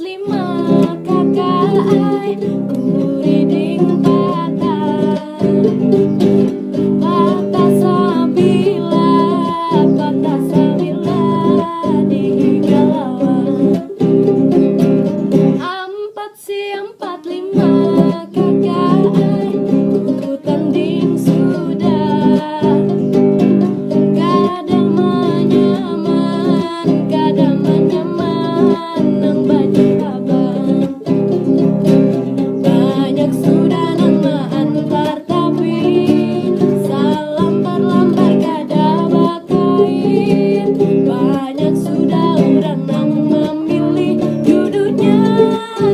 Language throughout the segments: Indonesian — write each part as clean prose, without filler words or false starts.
lima kakak ai kuriding patah sabila di galauan empat si empat lima kakak ai ku tanding sudah kadang menyaman nang banyak abang banyak sudah nama antar tapi salam berlambar kada bakain banyak sudah orang nang memilih judulnya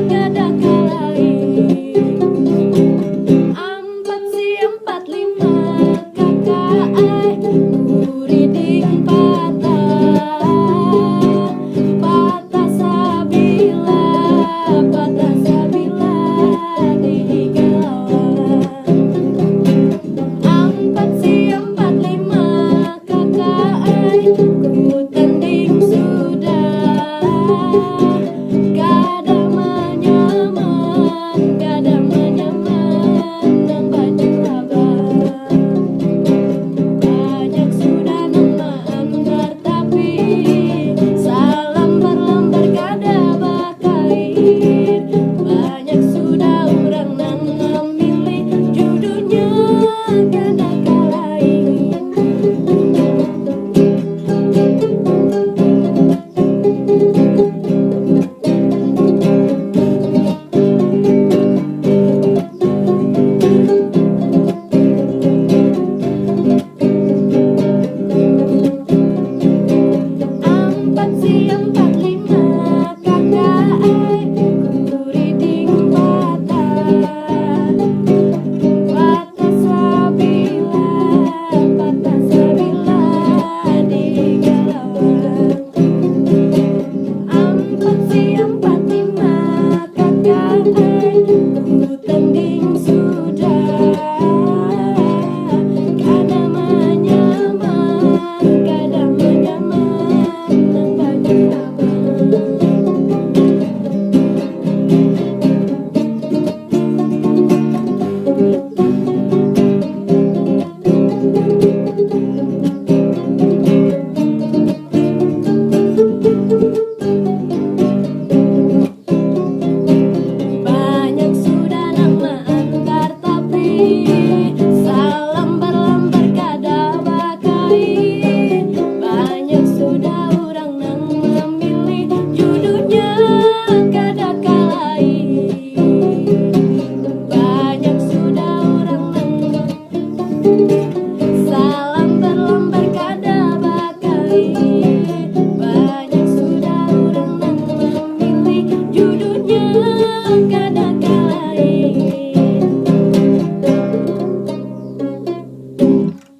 kada kalain empat si empat lima kakak ai kuriding patah sabila di galauan empat si empat lima kakak ai ku tanding sudah kada menyaman nang banyak abang banyak sudah nama antar tapi salam berlambar kada bakain banyak sudah orang nang memilih judulnya kada kalain empat si empat lima kakak ai kuriding patah sabila di galauan empat si empat lima kakak ai ku tanding sudah kada menyaman nang banyak abang